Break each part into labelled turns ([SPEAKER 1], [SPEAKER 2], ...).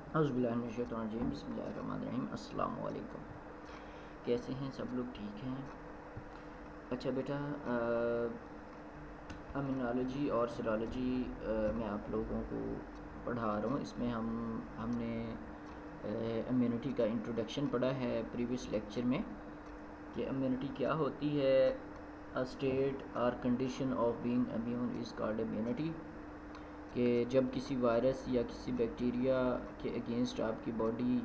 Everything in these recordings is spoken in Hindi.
[SPEAKER 1] औज़ुबिल्लाहिमिनश्शैतानिर्रजीम बिस्मिल्लाहिर्रहमानिर्रहीम। अस्सलाम वालेकुम। कैसे हैं सब लोग? ठीक हैं? अच्छा बेटा, इम्यूनोलॉजी और सीरोलॉजी में आप लोगों को पढ़ा रहा हूँ। इसमें हमने इम्यूनिटी का इंट्रोडक्शन पढ़ा है प्रीवियस लेक्चर में कि इम्यूनिटी क्या होती है। अ स्टेट और condition of being immune is called immunity. कि जब किसी वायरस या किसी बैक्टीरिया के अगेंस्ट आपकी बॉडी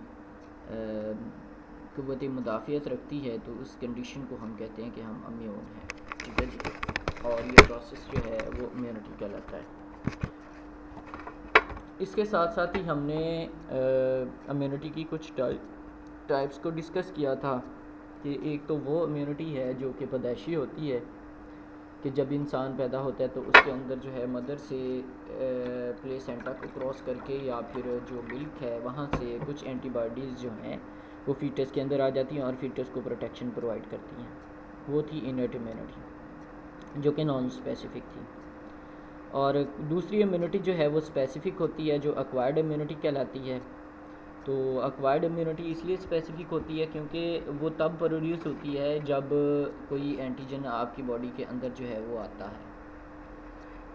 [SPEAKER 1] क़ुव्वत मुदाफ़ियत रखती है तो उस कंडीशन को हम कहते हैं कि हम इम्यून हैं। ठीक है जी। और ये प्रोसेस जो है वो इम्यूनिटी कहलाता है। इसके साथ साथ ही हमने इम्यूनिटी की कुछ टाइप्स को डिस्कस किया था कि एक तो वो इम्यूनिटी है जो कि पैदाइशी होती है कि जब इंसान पैदा होता है तो उसके अंदर जो है मदर से प्लेसेंटा को क्रॉस करके या फिर जो मिल्क है वहाँ से कुछ एंटीबॉडीज़ जो हैं वो फीटस के अंदर आ जाती हैं और फीटस को प्रोटेक्शन प्रोवाइड करती हैं। वो थी इनर्ट इम्यूनिटी जो कि नॉन स्पेसिफिक थी। और दूसरी इम्यूनिटी जो है वो स्पेसिफिक होती है जो एक्वायर्ड इम्यूनिटी कहलाती है। तो एक्वायर्ड इम्यूनिटी इसलिए स्पेसिफिक होती है क्योंकि वो तब प्रोड्यूस होती है जब कोई एंटीजन आपकी बॉडी के अंदर जो है वो आता है,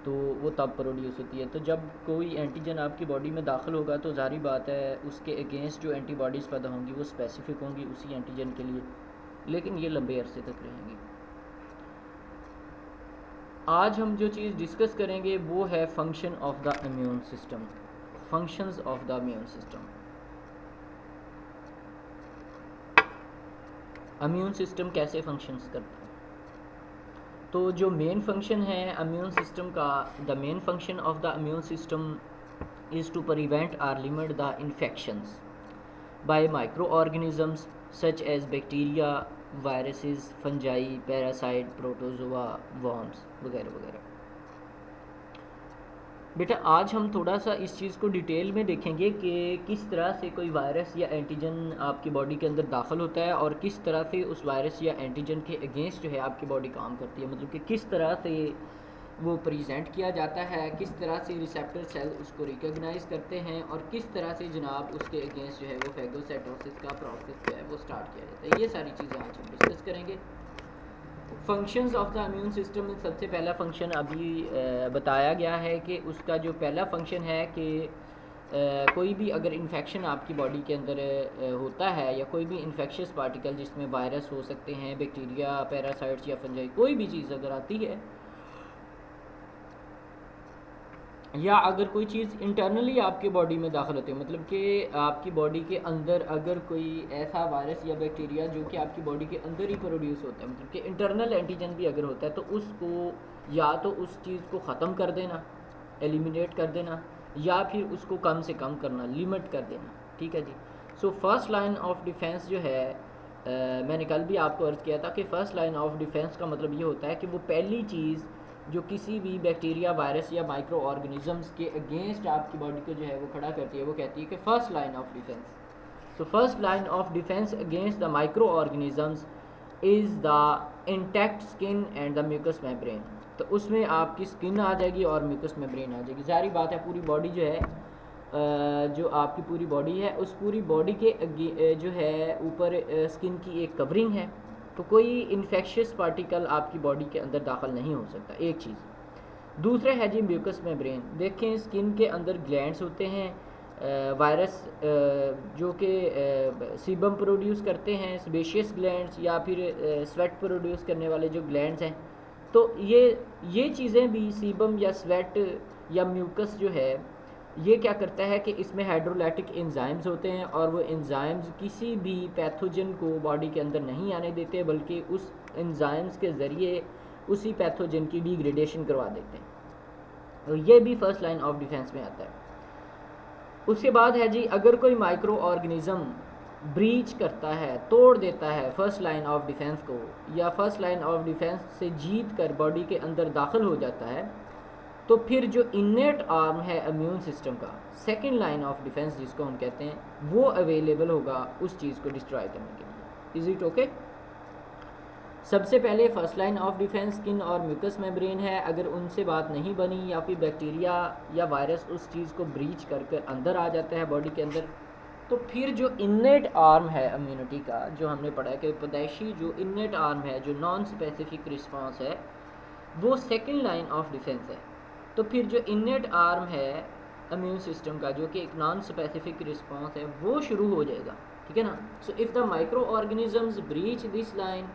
[SPEAKER 1] तो वो तब प्रोड्यूस होती है। तो जब कोई एंटीजन आपकी बॉडी में दाखिल होगा तो ज़ाहिर बात है उसके अगेंस्ट जो एंटीबॉडीज़ पैदा होंगी वो स्पेसिफिक होंगी उसी एंटीजन के लिए, लेकिन ये लंबे अरसे तक रहेंगी। आज हम जो चीज़ डिस्कस करेंगे वो है function of the immune system. Functions of the immune system. Immune system कैसे फंक्शंस करता है? तो जो मेन फंक्शन है इम्यून सिस्टम का, the main function of the immune system is to prevent और limit the infections by micro organisms such as bacteria, viruses, fungi, parasite, protozoa, worms वगैरह वगैरह। बेटा आज हम थोड़ा सा इस चीज़ को डिटेल में देखेंगे कि किस तरह से कोई वायरस या एंटीजन आपकी बॉडी के अंदर दाखिल होता है और किस तरह से उस वायरस या एंटीजन के अगेंस्ट जो है आपकी बॉडी काम करती है। मतलब कि किस तरह से वो प्रेजेंट किया जाता है, किस तरह से रिसेप्टर सेल उसको रिकॉग्नाइज करते हैं और किस तरह से जनाब उसके अगेंस्ट जो है वो फेगोसाइटोसिस का प्रोसेस जो है वो स्टार्ट किया जाता है। ये सारी चीज़ें आज हम डिस्कस करेंगे। Functions of the immune system में सबसे पहला फंक्शन अभी बताया गया है कि उसका जो पहला फंक्शन है कि कोई भी अगर इन्फेक्शन आपकी बॉडी के अंदर होता है या कोई भी इन्फेक्शियस पार्टिकल जिसमें वायरस हो सकते हैं, बैक्टीरिया, पैरासाइट्स या फंजाई, कोई भी चीज़ अगर आती है या अगर कोई चीज़ इंटरनली आपकी बॉडी में दाखिल होती है, मतलब कि आपकी बॉडी के अंदर अगर कोई ऐसा वायरस या बैक्टीरिया जो कि आपकी बॉडी के अंदर ही प्रोड्यूस होता है, मतलब कि इंटरनल एंटीजन भी अगर होता है तो उसको या तो उस चीज़ को ख़त्म कर देना, एलिमिनेट कर देना, या फिर उसको कम से कम करना, लिमिट कर देना। ठीक है जी। So first line of defence जो है मैंने कल भी आपको अर्ज़ किया था कि फ़र्स्ट लाइन ऑफ डिफेंस का मतलब ये होता है कि वो पहली चीज़ जो किसी भी बैक्टीरिया, वायरस या माइक्रो ऑर्गेनिजम्स के अगेंस्ट आपकी बॉडी को जो है वो खड़ा करती है, वो कहती है कि फर्स्ट लाइन ऑफ डिफेंस। तो first line of defence against the microorganisms is the intact skin and the mucous membrane. तो उसमें आपकी स्किन आ जाएगी और म्यूकस मेम्ब्रेन आ जाएगी। सारी बात है, पूरी बॉडी जो है जो आपकी पूरी बॉडी है उस पूरी बॉडी के जो है ऊपर स्किन की एक कवरिंग है, तो कोई इन्फेक्शियस पार्टिकल आपकी बॉडी के अंदर दाखिल नहीं हो सकता, एक चीज़। दूसरा है जी म्यूकस मेम्ब्रेन। देखें स्किन के अंदर ग्लैंड्स होते हैं, वायरस जो कि सीबम प्रोड्यूस करते हैं, सेबेशियस ग्लैंड्स या फिर स्वेट प्रोड्यूस करने वाले जो ग्लैंड्स हैं, तो ये चीज़ें भी सीबम या स्वेट या म्यूकस जो है ये क्या करता है कि इसमें हाइड्रोलाइटिक एंजाइम्स होते हैं और वो एंजाइम्स किसी भी पैथोजन को बॉडी के अंदर नहीं आने देते, बल्कि उस एंजाइम्स के ज़रिए उसी पैथोजन की डिग्रेडेशन करवा देते हैं। तो ये भी फर्स्ट लाइन ऑफ डिफेंस में आता है। उसके बाद है जी, अगर कोई माइक्रो ऑर्गेनिज़म ब्रीच करता है, तोड़ देता है फर्स्ट लाइन ऑफ डिफेंस को, या फर्स्ट लाइन ऑफ डिफेंस से जीत कर बॉडी के अंदर दाखिल हो जाता है, तो फिर जो इनेट आर्म है इम्यून सिस्टम का, सेकेंड लाइन ऑफ डिफेंस जिसको हम कहते हैं, वो अवेलेबल होगा उस चीज़ को डिस्ट्रॉय करने के लिए। Is it okay? सबसे पहले first line of defence skin और म्यूकस मेम्ब्रेन है। अगर उनसे बात नहीं बनी या फिर बैक्टीरिया या वायरस उस चीज़ को ब्रीच कर अंदर आ जाता है बॉडी के अंदर, तो फिर जो इन्नेट आर्म है इम्यूनिटी का, जो हमने पढ़ा है कि पैदाइशी जो इन्नेट आर्म है, जो नॉन स्पेसिफिक रिस्पॉन्स है, वो सेकेंड लाइन ऑफ डिफेंस है। तो फिर जो इन्नेट आर्म है इम्यून सिस्टम का, जो कि एक नॉन स्पेसिफिक रिस्पॉन्स है, वो शुरू हो जाएगा। ठीक है ना। So if the microorganisms breach this line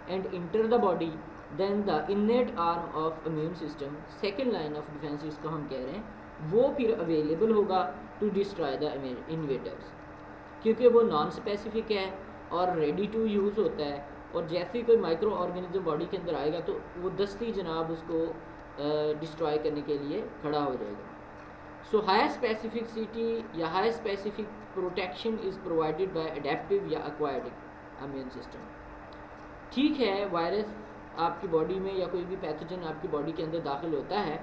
[SPEAKER 1] and enter the body, then the innate arm of immune system, second line of defence जिसको हम कह रहे हैं, वो फिर अवेलेबल होगा टू डिस्ट्रॉय द इन्वेडर्स, क्योंकि वो नॉन स्पेसिफिक है और रेडी टू यूज़ होता है। और जैसे ही कोई माइक्रो ऑर्गेनिज्म बॉडी के अंदर आएगा तो वो दस्ती जनाब उसको डिस्ट्रॉय करने के लिए खड़ा हो जाएगा। सो हाई स्पेसिफिसिटी या high specific protection is provided by adaptive या एक्वायर्ड इम्यून सिस्टम। ठीक है, वायरस आपकी बॉडी में या कोई भी पैथोजन आपकी बॉडी के अंदर दाखिल होता है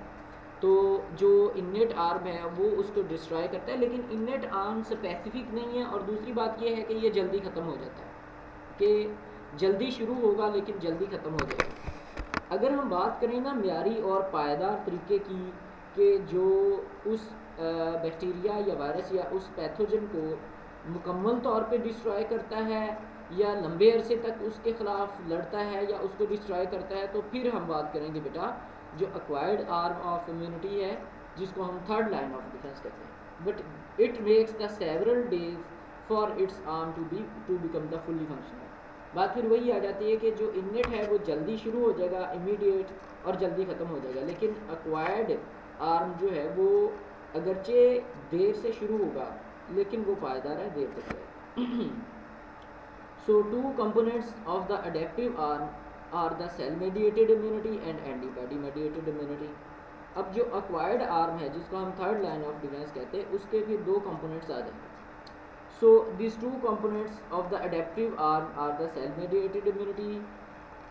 [SPEAKER 1] तो जो इन्नेट आर्म है वो उसको डिस्ट्रॉय करता है, लेकिन इन्नेट आर्म स्पेसिफिक नहीं है। और दूसरी बात ये है कि ये जल्दी ख़त्म हो जाता है, कि जल्दी शुरू होगा लेकिन जल्दी ख़त्म हो जाएगा। अगर हम बात करें ना म्यारी और पायदार तरीके की, कि जो उस बैक्टीरिया या वायरस या उस पैथोजन को मुकम्मल तौर पे डिस्ट्रॉय करता है या लंबे अरसे तक उसके ख़िलाफ़ लड़ता है या उसको डिस्ट्रॉय करता है, तो फिर हम बात करेंगे बेटा जो एक्वायर्ड आर्म ऑफ इम्यूनिटी है, जिसको हम थर्ड लाइन ऑफ डिफेंस कहते हैं। But it makes the several days for its arm to become the fully functional. बात फिर वही आ जाती है कि जो इन्नेट है वो जल्दी शुरू हो जाएगा, इमीडिएट, और जल्दी ख़त्म हो जाएगा, लेकिन एक्वायर्ड आर्म जो है वो अगरचे देर से शुरू होगा लेकिन वो पायदार है, देर तक है। So two components of the adaptive arm are the cell mediated immunity and antibody mediated immunity. अब जो एक्वायर्ड आर्म है जिसको हम थर्ड लाइन ऑफ डिफेंस कहते हैं, उसके भी दो कंपोनेंट्स आ जाएंगे। So this two components of the adaptive arm are the cell mediated immunity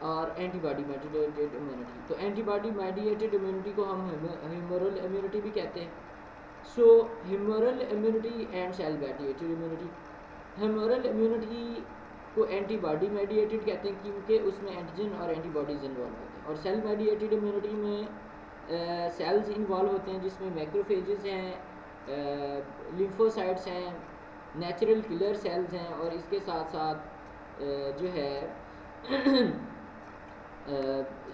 [SPEAKER 1] और एंटीबॉडी मेडिएटेड इम्यूनिटी। तो एंटीबॉडी मेडिएटेड इम्यूनिटी को हम ह्यूमरल इम्यूनिटी भी कहते हैं। So humoral immunity and cell mediated immunity. Humoral immunity को एंटीबॉडी मेडिएटेड कहते हैं क्योंकि उसमें एंटीजन और एंटीबॉडीज इन्वॉल्व होते हैं। और सेल मेडिएटेड इम्यूनिटी में सेल्स इन्वॉल्व होते हैं जिसमें मैक्रोफेजेस हैं, लिम्फोसाइट्स हैं, नेचुरल किलर सेल्स हैं, और इसके साथ साथ जो है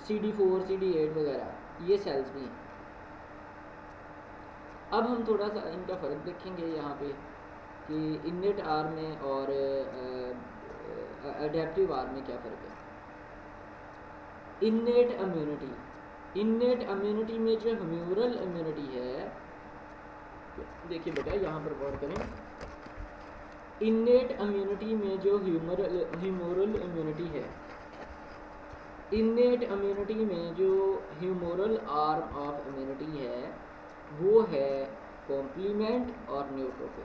[SPEAKER 1] CD4 CD8 वगैरह ये सेल्स भी हैं। अब हम थोड़ा सा इनका फ़र्क देखेंगे यहाँ पे कि इन्नेट आर्म में और अडेप्टिव आर्म में क्या फ़र्क है। इन्नेट इम्यूनिटी में जो ह्यूमरल इम्यूनिटी है, देखिए बेटा यहाँ पर गौर करें, इन्नेट इम्यूनिटी में जो ह्यूमरल इम्यूनिटी है, इन्नेट इम्यूनिटी में जो ह्यूमरल आर्म ऑफ इम्यूनिटी है वो है कॉम्प्लीमेंट और न्यूट्रोफिल।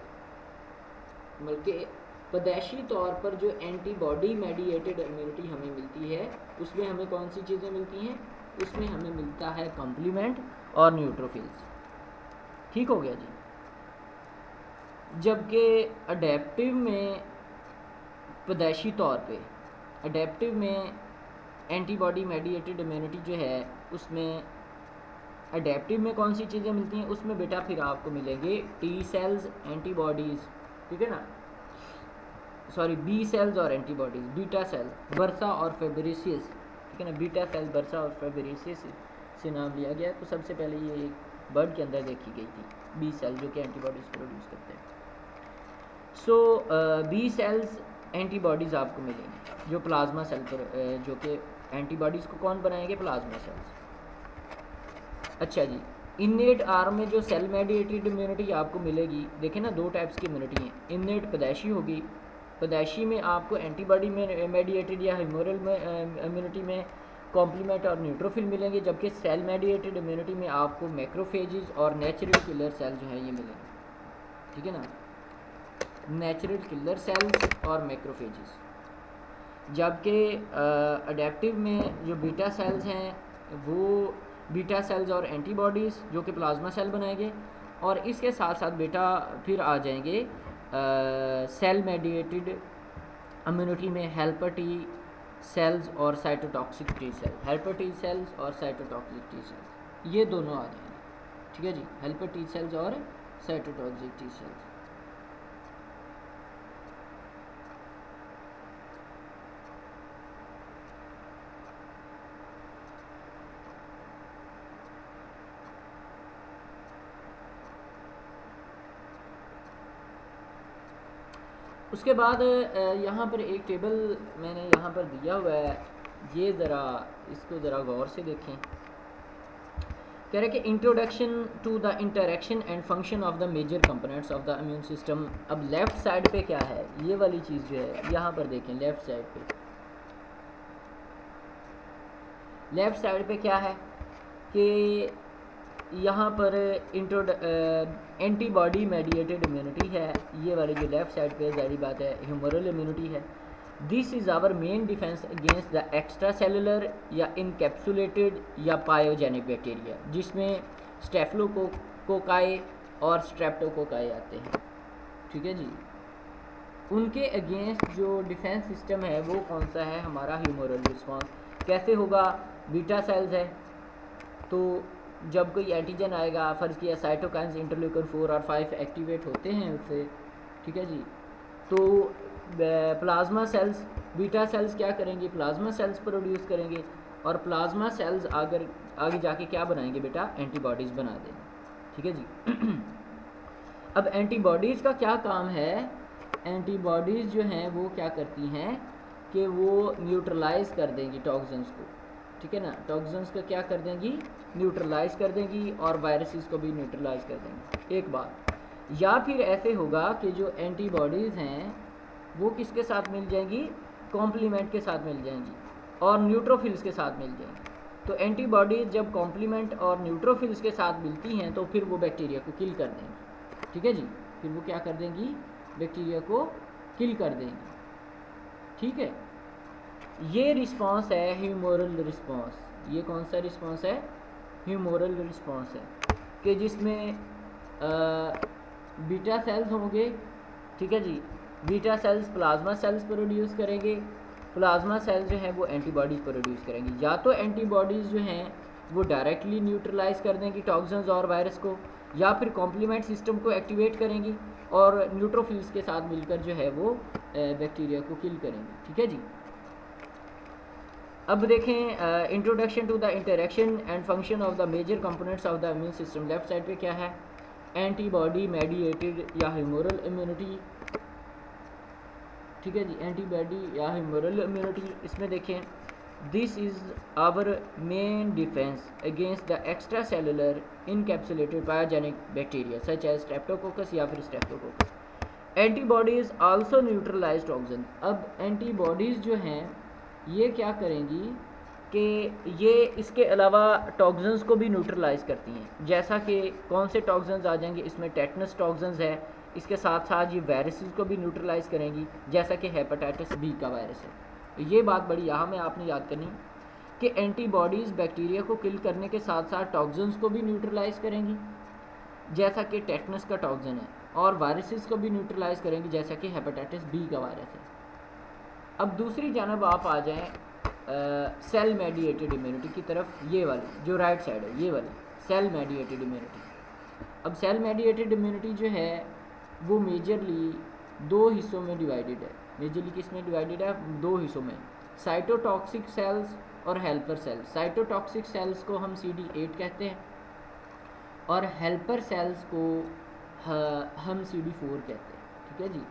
[SPEAKER 1] बल्कि पैदाइशी तौर पर जो एंटीबॉडी मेडिएटेड इम्यूनिटी हमें मिलती है उसमें हमें कौन सी चीज़ें मिलती हैं, उसमें हमें मिलता है कॉम्प्लीमेंट और न्यूट्रोफिल्स। ठीक हो गया जी। जबकि अडेप्टिव में पैदाइशी तौर पे अडेप्टिव में एंटीबॉडी मेडिएटेड इम्यूनिटी जो है उसमें अडेप्टिव में कौन सी चीज़ें मिलती हैं, उसमें बेटा फिर आपको मिलेंगे टी सेल्स, एंटीबॉडीज़, ठीक है ना, सॉरी बी सेल्स और एंटीबॉडीज़, बीटा सेल, बर्सा और फेबरेसियस, ठीक है ना, बीटा सेल, बर्सा और फेबरेसियस से नाम लिया गया। तो सबसे पहले ये एक बर्ड के अंदर देखी गई थी, बी सेल जो कि एंटीबॉडीज़ प्रोड्यूस करते हैं। सो बी सेल्स एंटीबॉडीज़ आपको मिलेंगी जो प्लाज्मा सेल पर जो कि एंटीबॉडीज़ को कौन बनाएंगे, प्लाज्मा सेल्स। अच्छा जी, इन्नेट आर्म में जो सेल मेडिएटेड इम्यूनिटी आपको मिलेगी, देखें ना दो टाइप्स की इम्यूनिटी हैं। इन्नेट पैदाइशी होगी, पैदाइशी में आपको एंटीबॉडी में मेडिएटेड या ह्यूमरल इम्यूनिटी में कॉम्प्लीमेंट और न्यूट्रोफिल मिलेंगे, जबकि सेल मेडिएटेड इम्यूनिटी में आपको मैक्रोफेजेस और नेचुरल किलर सेल जो है ये मिलेंगे, ठीक है ना, नेचुरल किलर सेल्स और मैक्रोफेजेस। जबकि अडेप्टिव में जो बीटा सेल्स हैं वो बीटा सेल्स और एंटीबॉडीज़ जो कि प्लाज्मा सेल बनाएंगे, और इसके साथ साथ बेटा फिर आ जाएंगे सेल मेडिएटेड इम्यूनिटी में हेल्पर टी, सेल्स और cytotoxic T cell, helper T cells और साइटोटॉक्सिक टी सेल्स, ये दोनों आ जाएंगे। ठीक है जी, हेल्पर टी सेल्स और साइटोटॉक्सिक टी सेल्स। उसके बाद यहाँ पर एक टेबल मैंने यहाँ पर दिया हुआ है, ये ज़रा इसको ज़रा गौर से देखें। कह रहे कि introduction to the interaction and function of the major components of the immune system. अब लेफ़्ट साइड पे क्या है, ये वाली चीज़ जो है यहाँ पर देखें, लेफ़्ट साइड पे, लेफ़्ट साइड पे क्या है कि यहाँ पर एंटीबॉडी मेडिएटेड इम्यूनिटी है, ये वाली जो लेफ़्ट साइड पे ज़ाहिर बात है ह्यूमरल इम्यूनिटी है। This is our main defence against the extracellular या इनकैप्सुलेटेड या पायोजेनिक बैक्टीरिया, जिसमें स्टेफिलोकोकाई और स्ट्रेप्टोकोकाई आते हैं। ठीक है जी, उनके अगेंस्ट जो डिफेंस सिस्टम है वो कौन सा है, हमारा ह्यूमरल रिस्पॉन्स। कैसे होगा, बीटा सेल्स है, तो जब कोई एंटीजन आएगा, फ़र्ज़ किया साइटोकाइंस इंटरल्यूकिन 4 और 5 एक्टिवेट होते हैं उससे, ठीक है जी, तो प्लाज्मा सेल्स, बीटा सेल्स क्या करेंगे, प्लाज्मा सेल्स प्रोड्यूस करेंगे, और प्लाज्मा सेल्स आगे जाके क्या बनाएंगे बेटा, एंटीबॉडीज़ बना देंगे। ठीक है जी। अब एंटीबॉडीज़ का क्या काम है, एंटीबॉडीज़ जो हैं वो क्या करती हैं कि वो न्यूट्रलाइज़ कर देंगी टॉक्सिन्स को। ठीक है ना, टॉक्सिन्स का क्या कर देंगी, न्यूट्रलाइज कर देंगी, और वायरसेस को भी न्यूट्रलाइज कर देंगी, एक बात। या फिर ऐसे होगा कि जो एंटीबॉडीज़ हैं वो किसके साथ मिल जाएंगी, कॉम्प्लीमेंट के साथ मिल जाएंगी और न्यूट्रोफिल्स के साथ मिल जाएंगी। तो एंटीबॉडीज़ जब कॉम्प्लीमेंट और न्यूट्रोफिल्स के साथ मिलती हैं तो फिर वो बैक्टीरिया को किल कर देंगी। ठीक है जी, फिर वो क्या कर देंगी, बैक्टीरिया को किल कर देंगी। ठीक है, ये रिस्पॉन्स है ह्यूमोरल रिस्पॉन्स। ये कौन सा रिस्पॉन्स है, ह्यूमोरल रिस्पॉन्स है, कि जिसमें बीटा सेल्स होंगे। ठीक है जी, beta cells plasma cells produce करेंगे, प्लाज्मा सेल्स जो हैं वो एंटीबॉडीज़ प्रोड्यूस करेंगी। या तो एंटीबॉडीज़ जो हैं वो डायरेक्टली न्यूट्रलाइज कर देंगी टॉक्सिन्स और वायरस को, या फिर कॉम्प्लीमेंट सिस्टम को एक्टिवेट करेंगी और न्यूट्रोफिल्स के साथ मिलकर जो है वो बैक्टीरिया को किल करेंगी। ठीक है जी, अब देखें introduction to the interaction and function of the major components of the immune system. Left side पे क्या है, एंटीबॉडी मेडिएटेड या ह्यूमरल इम्यूनिटी। ठीक है जी, एंटीबॉडी या ह्यूमरल इम्यूनिटी, इसमें देखें this is our main defence against the extracellular encapsulated pyogenic bacteria such as streptococcus या फिर streptococcus. Antibodies also neutralize toxin. अब एंटीबॉडीज़ जो हैं ये क्या करेंगी कि ये इसके अलावा टॉक्सिन्स को भी न्यूट्रलाइज करती हैं। जैसा कि कौन से टॉक्सिन्स आ जाएंगे, इसमें टेटनस टॉक्सिन्स है, इसके साथ साथ ये वायरसेस को भी न्यूट्रलाइज करेंगी, जैसा कि हेपेटाइटिस बी का वायरस है। ये बात बड़ी अहम है, आपने याद करनी कि एंटीबॉडीज़ बैक्टीरिया को किल करने के साथ साथ टॉक्सिन्स को भी न्यूट्रलाइज करेंगी, जैसा कि टेटनस का टॉक्सिन है, और वायरसेस को भी न्यूट्रलाइज करेंगी, जैसा कि हेपेटाइटिस बी का वायरस है। अब दूसरी जानब आप आ जाएं सेल मेडिएटेड इम्यूनिटी की तरफ, ये वाली जो राइट साइड है, ये वाली सेल मेडिएटेड इम्यूनिटी। अब सेल मेडिएटेड इम्यूनिटी जो है वो मेजरली दो हिस्सों में डिवाइडेड है। मेजरली किस में डिवाइडेड है, दो हिस्सों में, साइटोटॉक्सिक सेल्स और हेल्पर सेल्स। साइटोटॉक्सिक सेल्स को हम CD8 कहते हैं और हेल्पर सेल्स को हम CD4 कहते हैं। ठीक है जी,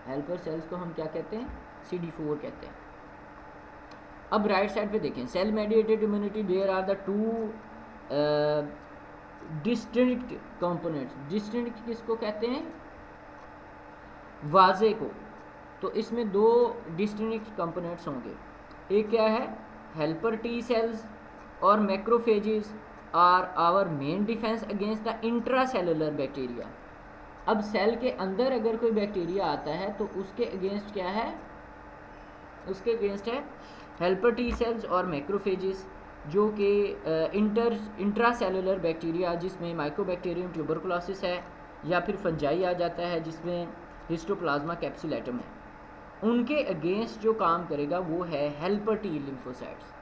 [SPEAKER 1] हेल्पर सेल्स को हम क्या कहते हैं, CD4 कहते हैं। अब राइट साइड पे देखें, cell mediated immunity, there are the two distinct components. Distinct किसको कहते हैं, वाजे को। तो इसमें दो डिस्टिंक्ट कंपोनेंट्स होंगे, एक क्या है, हेल्पर टी सेल्स और macrophages are our main defence against the intracellular bacteria. अब सेल के अंदर अगर कोई बैक्टीरिया आता है तो उसके अगेंस्ट क्या है, उसके अगेंस्ट है हेल्पर टी सेल्स और मैक्रोफेजेस, जो कि इंट्रासेलुलर बैक्टीरिया जिसमें माइकोबैक्टीरियम ट्यूबरकुलोसिस है, या फिर फंजाई आ जाता है जिसमें हिस्टोप्लाज्मा कैप्सुलेटम है। उनके अगेंस्ट जो काम करेगा वो है helper T lymphocytes.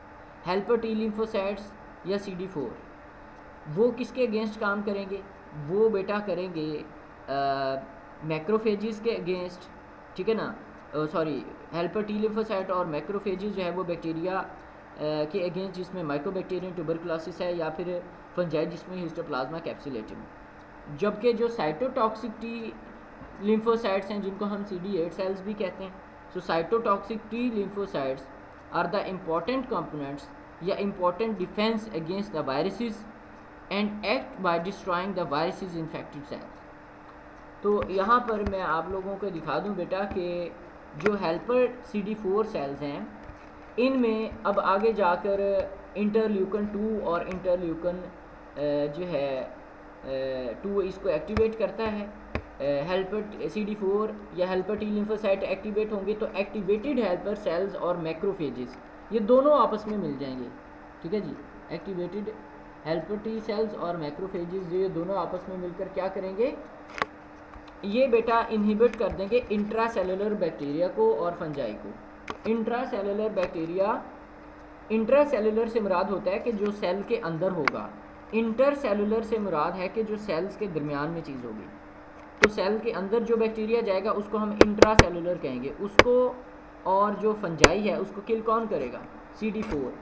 [SPEAKER 1] Helper T lymphocytes या CD4 वो किसके अगेंस्ट काम करेंगे? वो बेटा करेंगे मैक्रोफेजिस के अगेंस्ट, ठीक है ना। सॉरी, हेल्पर टी लिम्फोसाइट और मैक्रोफेजिस जो है वो बैक्टीरिया के अगेंस्ट जिसमें माइकोबैक्टीरियम ट्यूबरकुलोसिस है, या फिर फंजाई जिसमें हिस्टोप्लाज्मा कैप्सुलेटम। जबकि जो साइटोटॉक्सिक टी लिम्फोसाइट्स हैं जिनको हम CD8 सेल्स भी कहते हैं, so cytotoxic T lymphocytes are the important components या important defence against the viruses and act by destroying the viruses infected cells. तो यहाँ पर मैं आप लोगों को दिखा दूँ बेटा कि जो हेल्पर CD4 सेल्स हैं इनमें अब आगे जाकर इंटरल्यूकन 2 और इंटरल्यूकन जो है 2 इसको एक्टिवेट करता है। हेल्पर CD4 या हेल्पर टी लिम्फोसाइट एक्टिवेट होंगे तो एक्टिवेटेड हेल्पर सेल्स और मैक्रोफेजेस ये दोनों आपस में मिल जाएंगे, ठीक है जी। एक्टिवेटेड हेल्पर टी सेल्स और मैक्रोफेजेस ये दोनों आपस में मिलकर क्या करेंगे? ये बेटा इनहिबिट कर देंगे इंट्रासेलुलर बैक्टीरिया को और फंजाई को। इंट्रासेलुलर बैक्टीरिया, इंट्रासेलुलर से मुराद होता है कि जो सेल के अंदर होगा, इंटरसेलुलर से मुराद है कि जो सेल्स के दरमियान में चीज़ होगी। तो सेल के अंदर जो बैक्टीरिया जाएगा उसको हम इंट्रासेलुलर कहेंगे, उसको, और जो फंजाई है उसको किल कौन करेगा? CD4।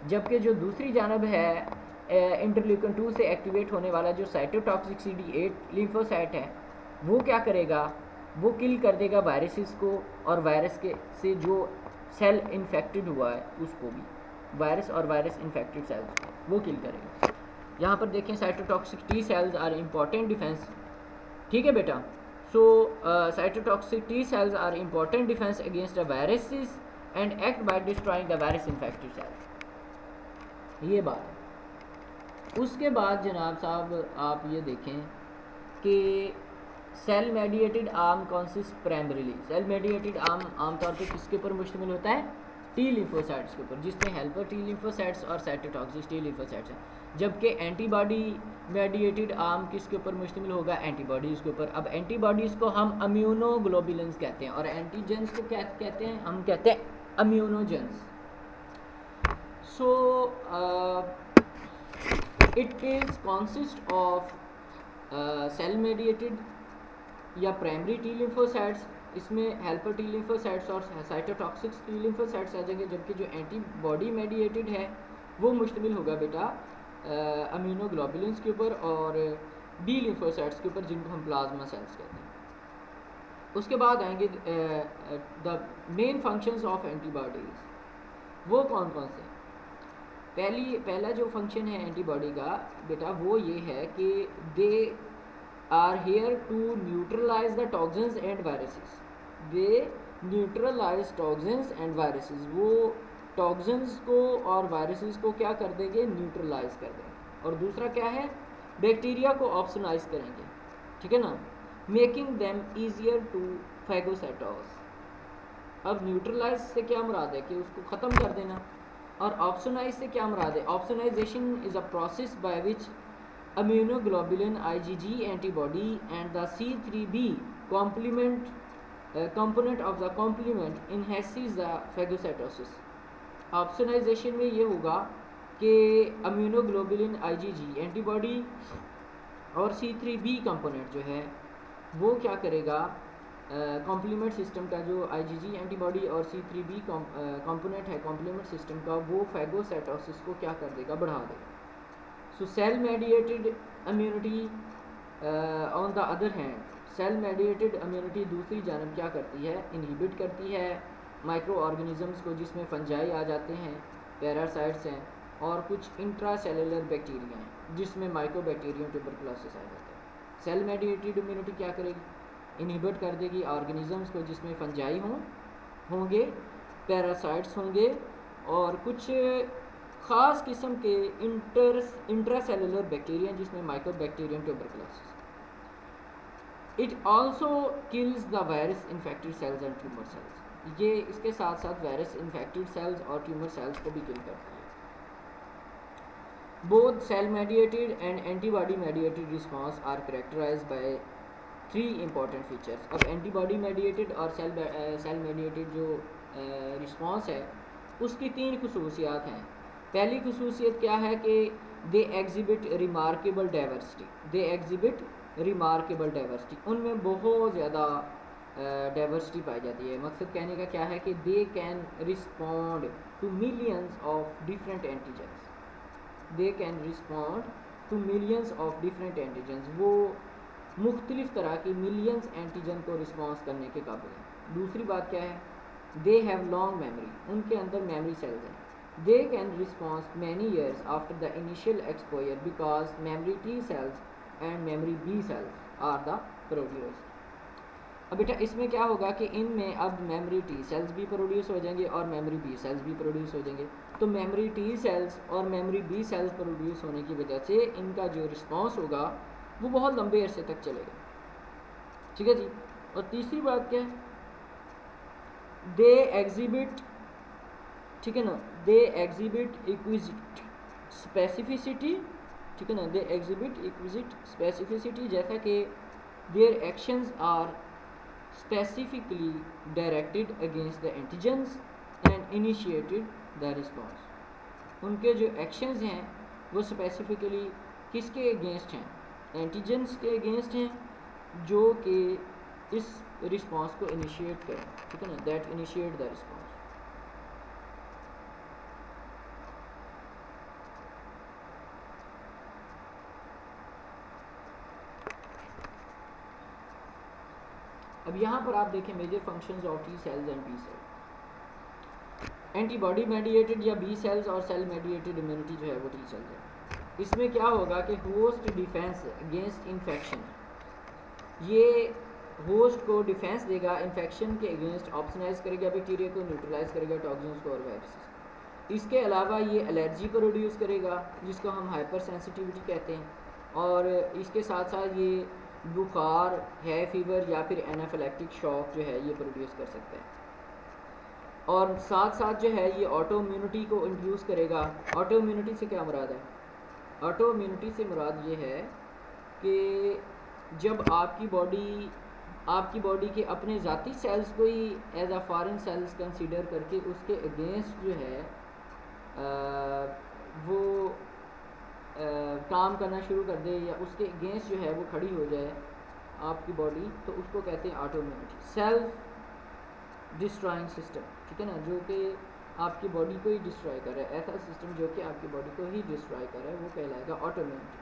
[SPEAKER 1] जबकि जो दूसरी जानब है इंटरल्यूकन 2 से एक्टिवेट होने वाला जो साइटोटॉक्सिक CD8 लिम्फोसाइट है वो क्या करेगा? वो किल कर देगा वायरसेस को, और वायरस के से जो सेल इन्फेक्टेड हुआ है उसको भी, वायरस और वायरस इन्फेक्टेड सेल्स वो किल करेगा। यहाँ पर देखें cytotoxic T cells are important defence, ठीक है बेटा। So cytotoxic T cells are important defence against the viruses and act by destroying the virus infected cells. ये बात है। उसके बाद जनाब साहब आप ये देखें कि cell mediated arm consist primarily, cell mediated arm आमतौर पर किसके ऊपर मुश्तमिल होता है? टी लिम्फोसाइट्स के ऊपर, जिसमें हेल्पर टी लिम्फोसाइट्स और साइटोटॉक्सिक टी लिम्फोसाइट्स हैं। जबकि एंटीबॉडी मेडिएटेड आर्म किसके ऊपर मुश्तमिल होगा? एंटीबॉडीज़ के ऊपर। अब एंटीबॉडीज़ को हम इम्यूनोग्लोबुलिन्स कहते हैं और एंटीजेंस को क्या कहते हैं? हम कहते हैं immunogens. So it is consist of cell mediated या प्राइमरी टी लिम्फोसाइट्स, इसमें हेल्पर टी लिम्फोसाइट्स और साइटोटॉक्सिक टी लिम्फोसाइट्स आ जाएंगे। जबकि जो एंटीबॉडी मेडिएटेड है वो मुश्तमिल होगा बेटा इम्यूनोग्लोबुलिन्स के ऊपर और बी लिम्फोसाइट्स के ऊपर, जिनको हम प्लाज्मा सेल्स कहते हैं। उसके बाद आएंगे the main functions of antibodies. वो कौन कौन से? पहला जो फंक्शन है एंटीबॉडी का बेटा वो ये है कि they are here to neutralize the toxins and viruses. They neutralize toxins and viruses, वो टॉक्सिन्स को और वायरसेस को क्या कर देंगे? न्यूट्रलाइज कर देंगे। और दूसरा क्या है? बैक्टीरिया को ऑप्सोनाइज करेंगे, ठीक है ना, मेकिंग देम ईजियर टू फैगोसाइटोस। अब न्यूट्रलाइज से क्या मुराद है? कि उसको ख़त्म कर देना। और ऑप्सोनाइज से क्या मुराद है? Opsonization is a process by which immunoglobulin IgG antibody and the C3b component of the complement enhances the phagocytosis। Opsonization में ये होगा कि इम्यूनोग्लोबुलिन IgG एंटीबॉडी और C3b कंपोनेंट जो है वो क्या करेगा? कॉम्प्लीमेंट सिस्टम का जो IgG एंटीबॉडी और C3b कंपोनेंट है कॉम्प्लीमेंट सिस्टम का, वो फैगोसाइटोसिस को क्या कर देगा? बढ़ा देगा। So cell mediated immunity on the other hand, cell mediated immunity दूसरी जानब क्या करती है? इनहिबिट करती है माइक्रो ऑर्गेनिजम्स को, जिसमें फंजाई आ जाते हैं, पैरासाइट्स हैं और कुछ इंट्रासेलुलर बैक्टीरिया हैं जिसमें माइकोबैक्टीरियम ट्यूबरकुलोसिस आ जाता है। सेल मेडिएटेड इम्यूनिटी क्या करेगी? इनहिबिट कर देगी ऑर्गेनिजम्स को जिसमें फंजाई होंगे, पैरासाइट्स होंगे और कुछ ख़ास किस्म के इंट्रासेलुलर बैक्टीरिया जिसमें mycobacterium tuberculosis. It also kills the virus infected cells and tumour cells. ये इसके साथ साथ वायरस इन्फेक्टेड सेल्स और ट्यूमर सेल्स को भी किल करता है। Both cell mediated and antibody mediated response are characterized by three important features. अब एंटीबॉडी मेडिएटेड और सेल मेडिएटेड जो रिस्पॉन्स है उसकी तीन खसूसियात हैं। पहली खसूसियत क्या है कि they exhibit remarkable diversity, they exhibit remarkable diversity, उनमें बहुत ज़्यादा डाइवर्सिटी पाई जाती है। मकसद कहने का क्या है कि they can respond to millions of different antigens, they can respond to millions of different antigens, वो मुख्तलिफ तरह की मिलियंस एंटीजन को रिस्पॉन्स करने के काबिल हैं। दूसरी बात क्या है, दे हैव लॉन्ग मेमोरी, उनके अंदर मेमोरी सेल्स हैं। They can response many years after the initial exposure because memory T cells and memory B cells are the produce. अब बेटा इसमें क्या होगा कि इनमें अब मेमोरी टी सेल्स भी प्रोड्यूस हो जाएंगे और मेमोरी बी सेल्स भी प्रोड्यूस हो जाएंगे। तो मेमोरी टी सेल्स और मेमोरी बी सेल्स प्रोड्यूस होने की वजह से इनका जो रिस्पॉन्स होगा वो बहुत लंबे अरसे तक चलेगा। ठीक है जी। और तीसरी बात क्या है, दे एग्जिबिट, ठीक है ना, दे एग्जिबिट इक्विजिट स्पेसिफिसिटी, ठीक है ना, दे एग्जिबिट इक्विजिट स्पेसिफिसिटी, जैसा कि their actions are specifically directed against the antigens and initiated the response. उनके जो एक्शंस हैं वो स्पेसिफिकली किसके अगेंस्ट हैं, एंटीजन्स के अगेंस्ट हैं जो कि इस रिस्पॉन्स को इनिशिएट करें, ठीक है ना, दैट इनिशिएट द रिस्पॉन्स। अब यहाँ पर आप देखें major functions of T cells and B cells. Antibody mediated या बी सेल्स और सेल मेडिएटेड इम्यूनिटी जो है वो टी सेल्स है। इसमें क्या होगा कि होस्ट डिफेंस अगेंस्ट इन्फेक्शन, ये होस्ट को डिफेंस देगा इन्फेक्शन के अगेंस्ट, ऑप्शनाइज करेगा बैक्टीरिया को, न्यूट्रलाइज करेगा टॉक्सिन्स को और वायरसेस। इसके अलावा ये एलर्जी प्रोड्यूस करेगा जिसको हम हाइपर सेंसिटिविटी कहते हैं, और इसके साथ साथ ये बुखार है, फीवर या फिर एनाफिलैक्टिक शॉक जो है ये प्रोड्यूस कर सकता है। और साथ साथ जो है ये ऑटो इम्यूनिटी को इंड्यूस करेगा। ऑटो इम्यूनिटी से क्या मुराद है, ऑटो इम्यूनिटी से मुराद ये है कि जब आपकी बॉडी के अपने ज़ाती सेल्स को ही as a foreign cells consider करके उसके अगेंस्ट जो है वो काम करना शुरू कर दे या उसके अगेंस्ट जो है वो खड़ी हो जाए आपकी बॉडी, तो उसको कहते हैं auto immunity. Self destroying system, ठीक है ना, जो कि आपकी बॉडी को ही डिस्ट्रॉय कर रहा है, ऐसा सिस्टम जो कि आपकी बॉडी को ही डिस्ट्रॉय कर रहा है वो कहलाएगा ऑटो इम्यूनिटी।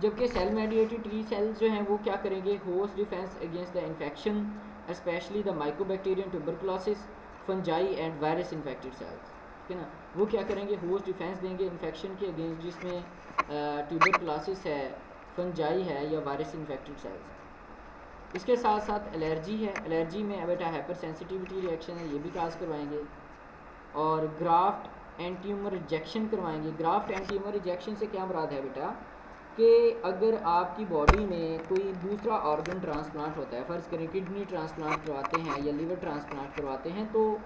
[SPEAKER 1] जबकि सेल मेडिएटेड टी सेल्स जो हैं वो क्या करेंगे, host defence against the infection specially the Mycobacterium, tuberculosis, fungi and virus infected cells, ठीक है ना, वो क्या करेंगे, होस्ट डिफेंस देंगे इन्फेक्शन के अगेंस्ट जिसमें ट्यूबरकुलोसिस है, फंजाई है या वायरस इन्फेक्टेड सेल्स है। इसके साथ साथ एलर्जी है, एलर्जी में बेटा हाइपर सेंसिटिविटी रिएक्शन है, ये भी काज करवाएंगे। और ग्राफ्ट एंटीट्यूमर रिजेक्शन करवाएंगे। ग्राफ्ट एंटीट्यूमर रिजेक्शन से क्या मुराद है बेटा कि अगर आपकी बॉडी में कोई दूसरा ऑर्गन ट्रांसप्लांट होता है, फ़र्ज़ करें किडनी ट्रांसप्लांट करवाते हैं या लिवर ट्रांसप्लांट करवाते हैं, तो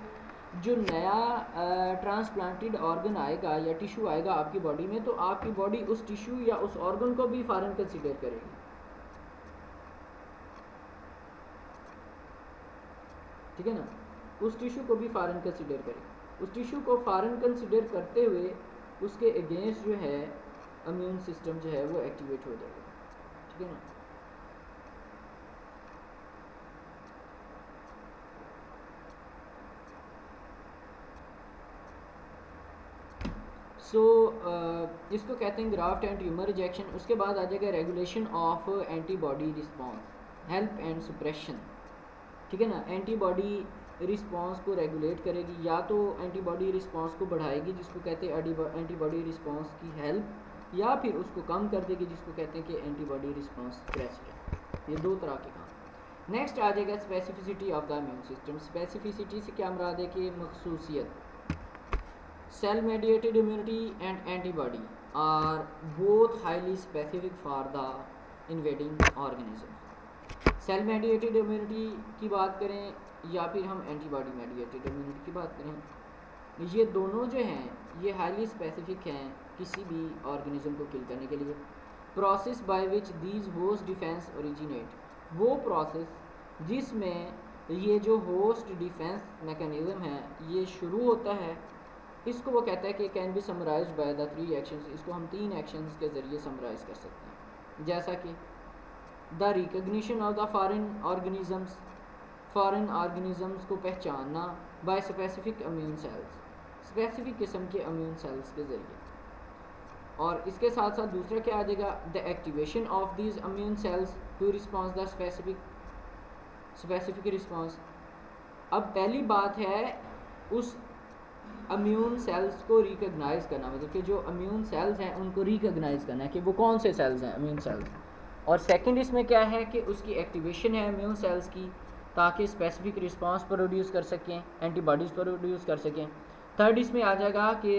[SPEAKER 1] जो नया ट्रांसप्लांटेड ऑर्गन आएगा या टिश्यू आएगा आपकी बॉडी में, तो आपकी बॉडी उस टिश्यू या उस ऑर्गन को भी फॉरेन कंसीडर करेगी, ठीक है ना, उस टिश्यू को भी फॉरेन कंसीडर करेगी। उस टिश्यू को फॉरेन कंसीडर करते हुए उसके अगेंस्ट जो है इम्यून सिस्टम जो है वो एक्टिवेट हो जाएगा, ठीक है ना। इसको कहते हैं ग्राफ्ट एंड ट्यूमर रिजेक्शन। उसके बाद आ जाएगा regulation of antibody response, help and suppression, ठीक है ना। एंटीबॉडी रिस्पॉन्स को रेगुलेट करेगी, या तो एंटीबॉडी रिस्पॉन्स को बढ़ाएगी जिसको कहते हैं एंटीबॉडी रिस्पॉन्स की हेल्प, या फिर उसको कम कर देगी जिसको कहते हैं कि एंटीबॉडी रिस्पॉन्स सप्रेशन। ये दो तरह के काम। नेक्स्ट आ जाएगा specificity of the immune system. Specificity से क्या मुराद है कि मखसूसियत। Cell mediated immunity and antibody are both highly specific for the invading organism. Cell mediated immunity की बात करें या फिर हम एंटीबॉडी मेडिएटेड इम्यूनिटी की बात करें, ये दोनों जो हैं ये हाईली स्पेसिफिक हैं किसी भी ऑर्गेनिज्म को किल करने के लिए। Process by which these host defence originate, वो प्रोसेस जिसमें ये जो होस्ट डिफेंस मैकेनिज्म है ये शुरू होता है, इसको वो कहता है कि can be summarised by the 3 actions. इसको हम 3 एक्शंस के ज़रिए समराइज़ कर सकते हैं, जैसा कि the recognition of the foreign organisms को पहचानना by specific immune cells, specific किस्म के इम्यून सेल्स के ज़रिए। और इसके साथ साथ दूसरा क्या आ जाएगा, the activation of these immune cells to response the specific response. अब पहली बात है उस इम्यून सेल्स को रिकग्नाइज करना, मतलब कि जो इम्यून सेल्स हैं उनको रिकग्नाइज करना है कि वो कौन से सेल्स हैं इम्यून सेल्स। और सेकंड इसमें क्या है कि उसकी एक्टिवेशन है इम्यून सेल्स की, ताकि स्पेसिफिक रिस्पांस प्रोड्यूस कर सकें, एंटीबॉडीज़ प्रोड्यूस कर सकें। थर्ड इसमें आ जाएगा कि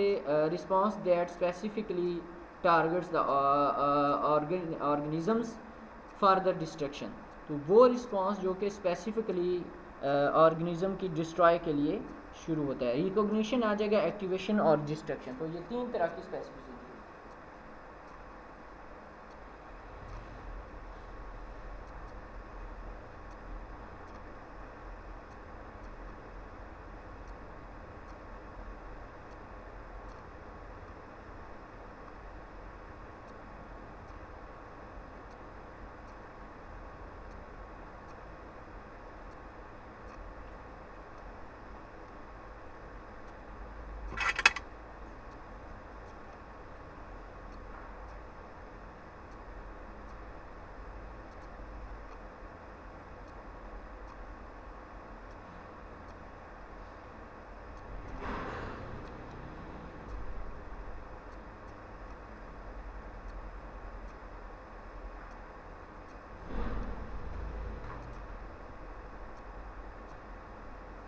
[SPEAKER 1] response that specifically targets the organisms for the destruction, तो वो रिस्पांस जो कि स्पेसिफिकली ऑर्गेनिज्म की डिस्ट्रॉय के लिए शुरू होता है। रिकॉग्निशन आ जाएगा, एक्टिवेशन और डिस्ट्रक्शन, तो ये 3 तरह की स्पेसिफिसिटी।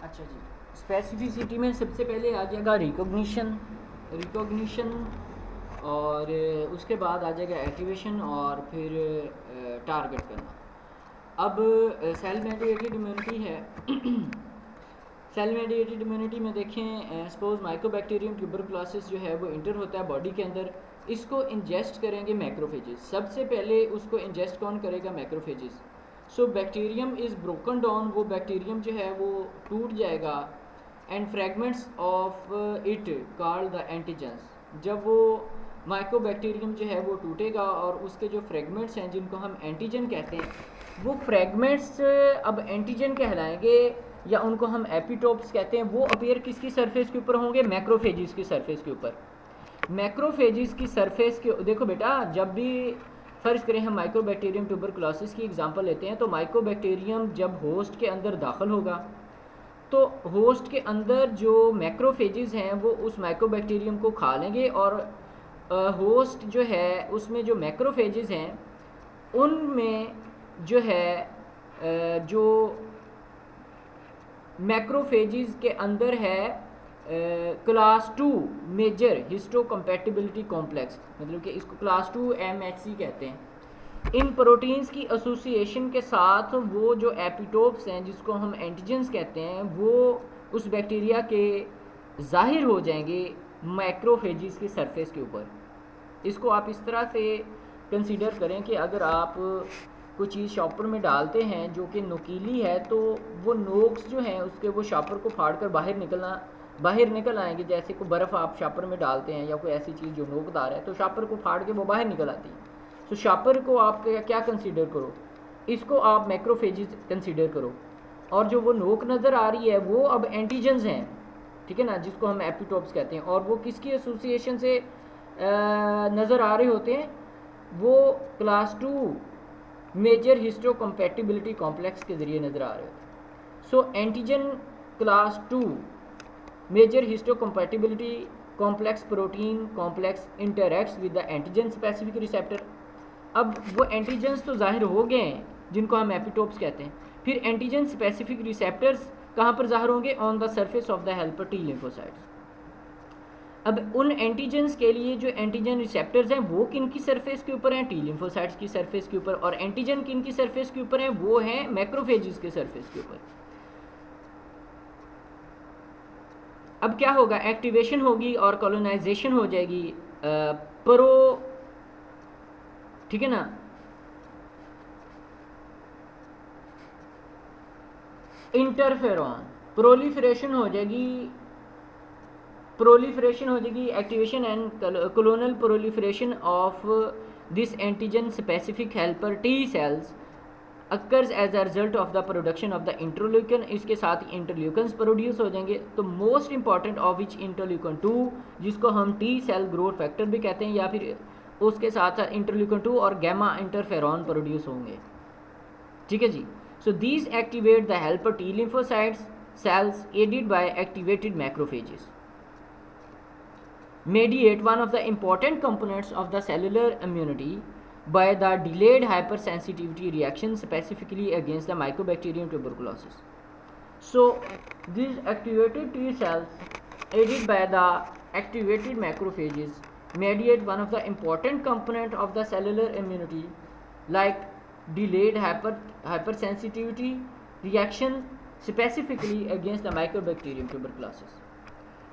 [SPEAKER 1] अच्छा जी, स्पेसिफिसिटी में सबसे पहले आ जाएगा रिकॉग्निशन और उसके बाद आ जाएगा एक्टिवेशन और फिर टारगेट करना। अब सेल मेडिएटेड इम्यूनिटी है सेल मेडिएटेड इम्यूनिटी में देखें, सपोज माइकोबैक्टीरियम ट्यूबरकुलोसिस जो है वो इंटर होता है बॉडी के अंदर, इसको इंजेस्ट करेंगे मैक्रोफेजेस। सबसे पहले उसको इंजेस्ट कौन करेगा, macrophages. So bacterium is broken down, वो बैक्टीरियम जो है वो टूट जाएगा, and fragments of it called the antigens. जब वो माइकोबैक्टीरियम जो है वो टूटेगा और उसके जो फ्रेगमेंट्स हैं जिनको हम एंटीजन कहते हैं, वो फ्रेगमेंट्स अब एंटीजन कहलाएंगे या उनको हम एपिटोप्स कहते हैं। वो अपीयर किसकी सरफेस के ऊपर होंगे, मैक्रोफेजिस की सरफेस के ऊपर। मैक्रोफेजिस की सरफेस के, देखो बेटा, जब भी फ़र्ज़ करें हम माइकोबैक्टीरियम ट्यूबरकुलोसिस की एग्जांपल लेते हैं, तो माइकोबैक्टीरियम जब होस्ट के अंदर दाखिल होगा तो होस्ट के अंदर जो मैक्रोफेजेस हैं वो उस माइकोबैक्टीरियम को खा लेंगे, और होस्ट जो है उसमें जो मैक्रोफेजेस हैं उनमें जो है जो मैक्रोफेजेस के अंदर है क्लास 2 मेजर हिस्टोकम्पैटिबिलिटी कॉम्प्लेक्स, मतलब कि इसको क्लास 2 MHC कहते हैं। इन प्रोटीन्स की एसोसिएशन के साथ वो जो एपिटोप्स हैं जिसको हम एंटीजेंस कहते हैं, वो उस बैक्टीरिया के ज़ाहिर हो जाएंगे मैक्रोफेजेस की सरफेस के ऊपर। इसको आप इस तरह से कंसीडर करें कि अगर आप कोई चीज़ शॉपर में डालते हैं जो कि नुकीली है, तो वो नोक्स जो हैं उसके वो शॉपर को फाड़ कर बाहर निकल आएंगे। जैसे कोई बर्फ़ आप शॉपर में डालते हैं या कोई ऐसी चीज़ जो नोकदार है, तो शॉपर को फाड़ के वो बाहर निकल आती है। तो शॉपर को आप क्या कंसीडर करो, इसको आप मैक्रोफेजेस कंसीडर करो, और जो वो नोक नज़र आ रही है वो अब एंटीजेंस हैं, ठीक है ना, जिसको हम एपिटोप्स कहते हैं। और वो किसकी एसोसिएशन से नज़र आ रहे होते हैं, वो क्लास 2 मेजर हिस्टोकम्पैटिबिलिटी कॉम्प्लेक्स के ज़रिए नज़र आ रहे होते हैं। So antigen class 2 major histocompatibility complex protein complex interacts with the antigen specific receptor. अब वो एंटीजन्स तो जाहिर हो गए हैं जिनको हम एपिटोप्स कहते हैं, फिर एंटीजन स्पेसिफिक रिसेप्टर्स कहाँ पर ज़ाहिर होंगे, on the surface of the helper T lymphocytes. अब उन एंटीजन्स के लिए जो एंटीजन रिसेप्टर्स हैं वो किन की सरफेस के ऊपर हैं, टी लिम्फोसाइट्स की सरफेस के ऊपर, और एंटीजन किन की सरफेस के ऊपर हैं, वो हैं मैक्रोफेजेस के सरफेस के ऊपर। अब क्या होगा, एक्टिवेशन होगी और कॉलोनाइजेशन हो जाएगी ठीक है ना। इंटरफेरॉन प्रोलिफरेशन हो जाएगी activation and clonal proliferation of this antigen specific helper T cells occurs as a result of the production of the interleukin. इसके साथ ही इंटरल्यूकन्स प्रोड्यूस हो जाएंगे। तो most important of which interleukin 2, जिसको हम टी सेल ग्रोथ फैक्टर भी कहते हैं, या फिर उसके साथ साथ इंटरल्यूकन 2 और गैमा इंटरफेरॉन प्रोड्यूस होंगे। ठीक है जी। So these activate the helper T lymphocytes cells aided by activated macrophages, mediate one of the important components of the cellular immunity by the delayed hypersensitivity reaction specifically against the Mycobacterium tuberculosis. So these activated T cells aided by the activated macrophages mediate one of the important component of the cellular immunity like delayed hypersensitivity reaction specifically against the Mycobacterium tuberculosis.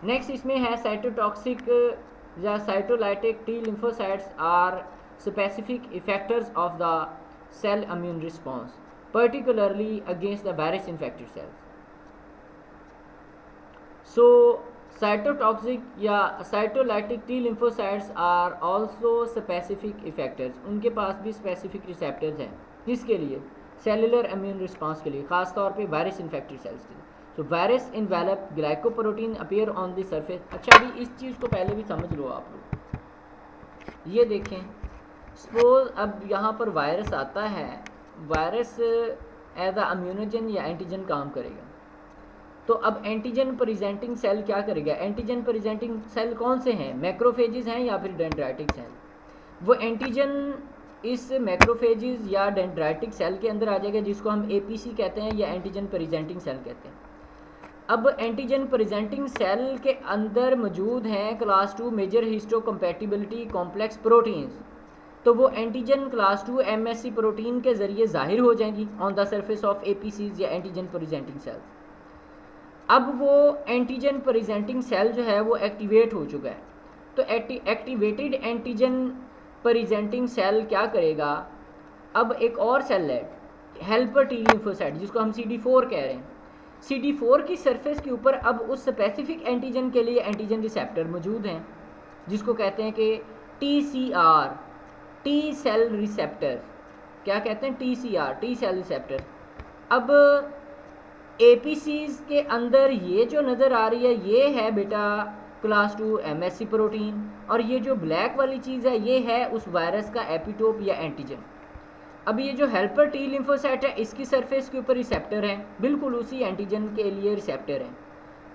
[SPEAKER 1] Next इसमें है साइटोटॉक्सिक या cytolytic T lymphocytes are specific effectors of the cell immune response particularly against the virus infected cells. So cytotoxic या cytolytic T lymphocytes are also specific effectors, उनके पास भी स्पेसिफिक रिसेप्टर्स हैं। किसके लिए? सेलुलर इम्यून रिस्पॉन्स के लिए, खासतौर पे वायरस इन्फेक्टेड सेल्स के लिए। तो virus envelope glycoprotein appear on the surface. अच्छा अभी इस चीज़ को पहले भी समझ लो आप लोग। ये देखें, सपोज अब यहाँ पर वायरस आता है, वायरस एज अ इम्यूनोजन या एंटीजन काम करेगा। तो अब एंटीजन प्रेजेंटिंग सेल क्या करेगा? एंटीजन प्रेजेंटिंग सेल कौन से हैं? मैक्रोफेजेस हैं या फिर डेंड्राइटिक्स हैं? वो एंटीजन इस मैक्रोफेजेस या डेंड्राइटिक सेल के अंदर आ जाएगा, जिसको हम एपीसी कहते हैं या एंटीजन प्रेजेंटिंग सेल कहते हैं। अब एंटीजन प्रेजेंटिंग सेल के अंदर मौजूद हैं class 2 major histocompatibility complex proteins. तो वो एंटीजन क्लास 2 एमएससी प्रोटीन के ज़रिए जाहिर हो जाएंगी ऑन द सरफेस ऑफ एपीसीज या एंटीजन प्रेजेंटिंग सेल्स। अब वो एंटीजन प्रेजेंटिंग सेल जो है वो एक्टिवेट हो चुका है। तो एक्टिवेटेड एंटीजन प्रेजेंटिंग सेल क्या करेगा? अब एक और सेल है हेल्पर टी लिम्फोसाइट, जिसको हम CD4 कह रहे हैं। CD4 की सरफेस के ऊपर अब उस स्पेसिफिक एंटीजन के लिए एंटीजन रिसेप्टर मौजूद हैं, जिसको कहते हैं कि TCR, टी सेल रिसेप्टर। क्या कहते हैं? TCR, T cell receptor. अब एपीसीज के अंदर ये जो नज़र आ रही है ये है बेटा क्लास 2 एमएससी प्रोटीन, और ये जो ब्लैक वाली चीज़ है ये है उस वायरस का एपिटोप या एंटीजन। अब ये जो हेल्पर टी लिम्फोसाइट है इसकी सरफेस के ऊपर रिसेप्टर है, बिल्कुल उसी एंटीजन के लिए रिसेप्टर है।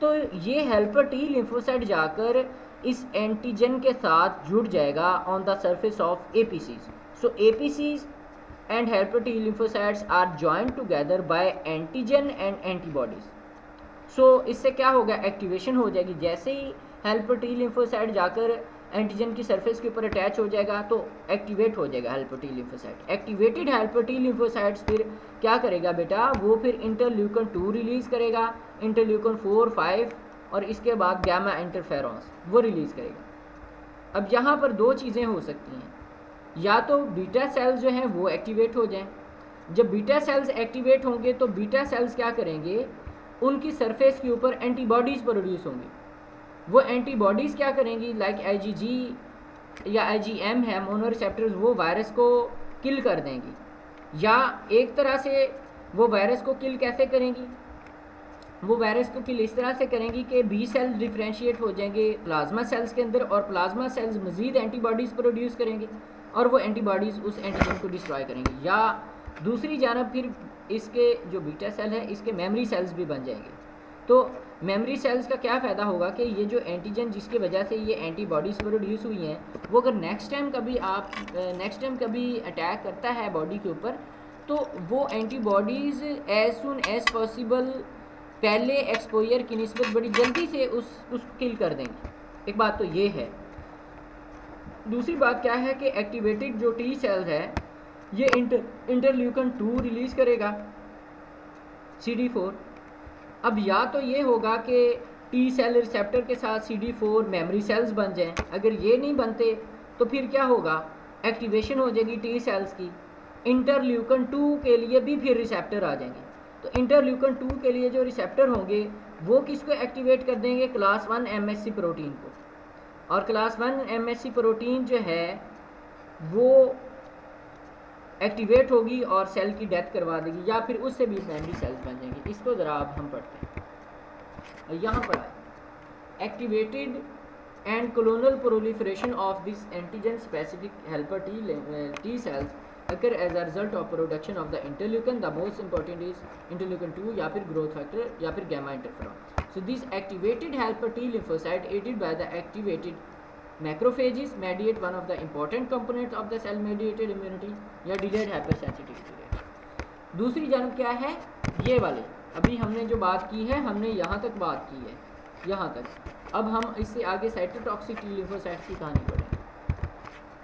[SPEAKER 1] तो ये हेल्पर टी लिम्फोसाइट जाकर इस एंटीजन के साथ जुड़ जाएगा on the surface of APCs. So APCs and helper T lymphocytes are joined together by antigen and antibodies. So इससे क्या होगा? एक्टिवेशन हो जाएगी। जैसे ही हेल्पर टी लिम्फोसाइट जाकर एंटीजन की सरफेस के ऊपर अटैच हो जाएगा तो एक्टिवेट हो जाएगा helper T lymphocyte. Activated helper T lymphocytes फिर क्या करेगा बेटा? वो फिर इंटरल्यूकन 2 रिलीज़ करेगा, इंटरल्यूकन 4, 5 और इसके बाद गैमा इंटरफेरॉन्स वो रिलीज़ करेगा। अब यहाँ पर दो चीज़ें हो सकती हैं, या तो बीटा सेल्स जो हैं वो एक्टिवेट हो जाएं। जब बीटा सेल्स एक्टिवेट होंगे तो बीटा सेल्स क्या करेंगे? उनकी सरफेस के ऊपर एंटीबॉडीज़ प्रोड्यूस होंगी। वो एंटीबॉडीज़ क्या करेंगी? लाइक IgG या IgM है, मोनोरिसेप्टर्स, वो वायरस को किल कर देंगी। या एक तरह से वो वायरस को किल कैसे करेंगी? वो वायरस को किल इस तरह से करेंगी कि बी सेल्स डिफ्रेंशिएट हो जाएंगे प्लाज्मा सेल्स के अंदर, और प्लाज्मा सेल्स मज़ीद एंटीबॉडीज़ प्रोड्यूस करेंगे और वो एंटीबॉडीज़ उस एंटीजन को डिस्ट्रॉय करेंगी। या दूसरी जानब फिर इसके जो बीटा सेल है इसके मेमोरी सेल्स भी बन जाएंगे। तो मेमोरी सेल्स का क्या फ़ायदा होगा कि ये जो एंटीजन जिसकी वजह से ये एंटीबॉडीज़ प्रोड्यूस हुई हैं, वो अगर नेक्स्ट टाइम कभी अटैक करता है बॉडी के ऊपर, तो वो antibodies as soon as possible पहले एक्सपोजर की निस्बत बड़ी जल्दी से उसको किल कर देंगे। एक बात तो ये है। दूसरी बात क्या है कि एक्टिवेटेड जो टी सेल्स है ये इंटरल्यूकन 2 रिलीज़ करेगा, CD4। अब या तो ये होगा कि टी सेल रिसेप्टर के साथ CD4 मेमोरी सेल्स बन जाएं। अगर ये नहीं बनते तो फिर क्या होगा? एक्टिवेशन हो जाएगी टी सेल्स की। इंटरल्यूकन 2 के लिए भी फिर रिसेप्टर आ जाएंगे। तो इंटरल्यूकन 2 के लिए जो रिसेप्टर होंगे वो किसको एक्टिवेट कर देंगे, क्लास 1 एमएससी प्रोटीन को। और क्लास 1 एमएससी प्रोटीन जो है वो एक्टिवेट होगी और सेल की डेथ करवा देगी, या फिर उससे भी मेमोरी सेल्स बन जाएंगे। इसको ज़रा आप हम पढ़ते हैं। यहाँ पर activated and clonal proliferation of this antigen specific helper T cells occur as a result of production of the interleukin. The most important is interleukin 2 या फिर growth factor या फिर gamma interferon. So these activated helper T lymphocyte aided by the activated macrophages mediate one of the important components of the cell mediated immunity या delayed hypersensitivity rate. दूसरी जानब क्या है, ये वाले अभी हमने जो बात की है, हमने यहाँ तक बात की है, यहाँ तक। अब हम इससे आगे साइटोटॉक्सिक टी लिम्फोसाइट्स की कहानी पढ़ें।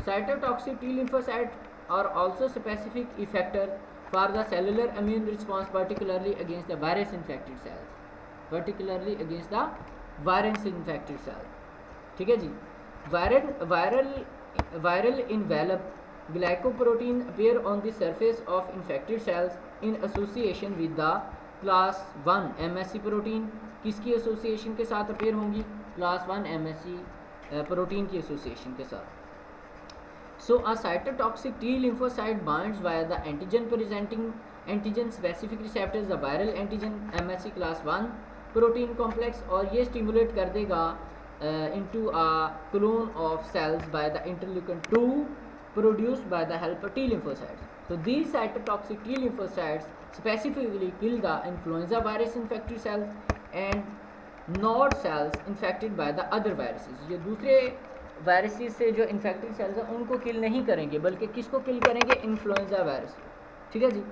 [SPEAKER 1] Cytotoxic T lymphocyte are also specific effector for the cellular immune response particularly against the virus infected cells, particularly against the virus infected cells. ठीक है जी। Viral envelope glycoprotein appear on the surface of infected cells in association with the class 1 MSC protein. किसकी एसोसिएशन के साथ अपीयर होंगी, क्लास 1 एमएससी प्रोटीन की एसोसिएशन के साथ। So a cytotoxic T lymphocyte binds via the antigen presenting antigen specific receptors the viral antigen MSC class 1 protein complex, और ये स्टिमुलेट कर देगा into a clone of cells by the interleukin 2 produced by the helper T lymphocytes. So these cytotoxic T lymphocytes specifically kill the influenza virus infected cells and not cells infected by the other viruses. ये दूसरे वायरसेस से जो इन्फेक्टेड सेल्स हैं उनको किल नहीं करेंगे, बल्कि किसको किल करेंगे, इन्फ्लुएंजा वायरस। ठीक है जी।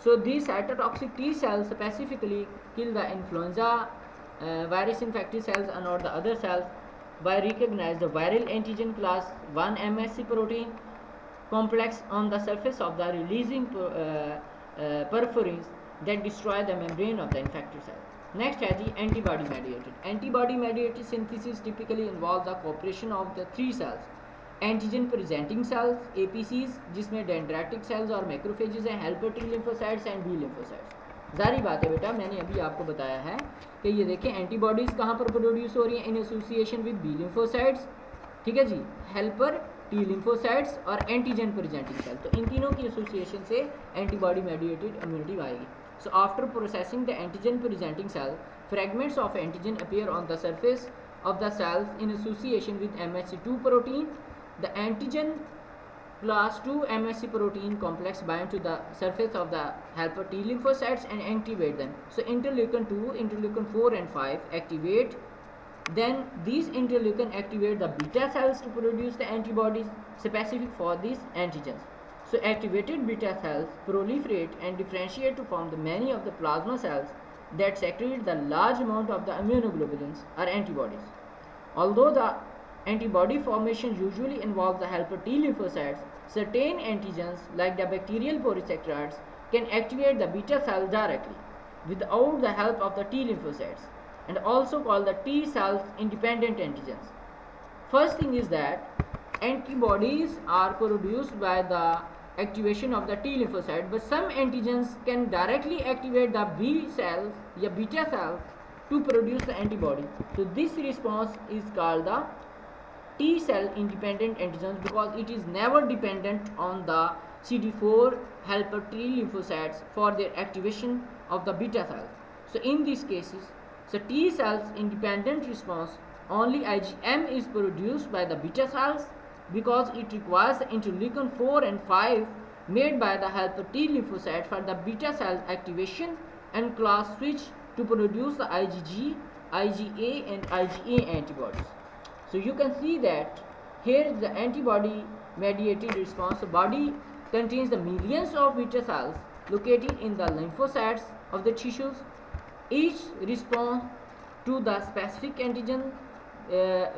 [SPEAKER 1] So these cytotoxic T cells specifically kill the influenza virus infected cells and not the other cells by recognize the viral antigen class 1 MSC protein complex on the surface of the releasing perforins that destroy the membrane of the infected cell. Next है जी antibody mediated. Antibody mediated synthesis typically involve the cooperation of the three cells: antigen presenting cells APCs, जिसमें dendritic cells और macrophages हैं, helper T lymphocytes and B lymphocytes। जारी बात है बेटा, मैंने अभी आपको बताया है कि ये देखें एंटीबॉडीज़ कहाँ पर प्रोड्यूस हो रही हैं, in association with B lymphocytes. ठीक है जी, हेल्पर टी लिम्फोसाइट्स और एंटीजन प्रेजेंटिंग सेल, तो इन तीनों की एसोसिएशन से एंटीबॉडी मेडिएटेड इम्यूनिटी आएगी। So after processing the antigen presenting cell, fragments of antigen appear on the surface of the cells in association with MHC2 protein. The antigen class 2 MSC protein complex bind to the surface of the helper T lymphocytes and activate them. So interleukin 2, interleukin 4 and 5 activate. Then these interleukin activate the beta cells to produce the antibodies specific for these antigens. So activated beta cells proliferate and differentiate to form the many of the plasma cells that secrete the large amount of the immunoglobulins or antibodies. Although the antibody formation usually involves the helper T lymphocytes, certain antigens like the bacterial polysaccarides can activate the beta cell directly without the help of the T lymphocytes, and also called the T cells independent antigens. First thing is that antibodies are produced by the activation of the T lymphocyte, but some antigens can directly activate the B cells या beta cells to produce the antibody. So this response is called the T cell independent antigens because it is never dependent on the CD4 helper T lymphocytes for their activation of the beta cells. So in these cases, so T cells independent response, only IgM is produced by the beta cells because it requires the interleukin 4 and 5 made by the helper T lymphocyte for the beta cell activation and class switch to produce the IgG, IgA and IgA antibodies. So you can see that here is the antibody mediated response. The body contains the millions of beta cells located in the lymphocytes of the tissues. Each response to the specific antigen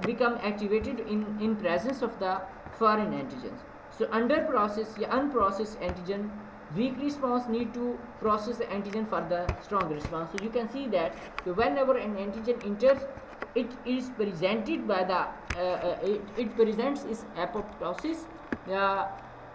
[SPEAKER 1] become activated in presence of the foreign antigens. So under processed या unprocessed antigen, weak response need to process the antigen for the strong response. So you can see that whenever an antigen enters it is presented by the it presents its apoptosis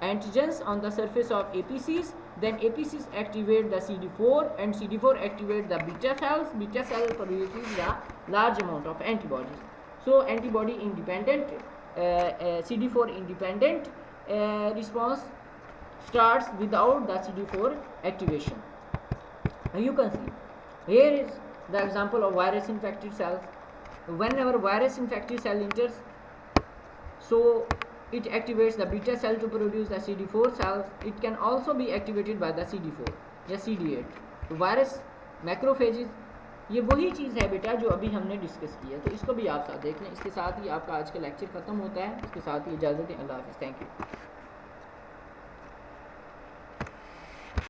[SPEAKER 1] antigens on the surface of APCs. Then APCs activate the CD4 and CD4 activate the beta cells. Beta cell produces a large amount of antibodies. So antibody independent CD4 independent response starts without the CD4 activation. You can see here is the example of virus infected cells. Whenever virus infected cell enters, so it activates the beta cell to produce the CD4 cells. It can also be activated by the CD4 या CD8. तो वायरस मैक्रोफेजेस ये वही चीज़ है बेटा जो अभी हमने डिस्कस की है, तो इसको भी आप साथ देख लें। इसके साथ ही आपका आज का लेक्चर ख़त्म होता है, इसके साथ ही इजाज़त दें। अल्लाह हाफ़िज़, थैंक यू।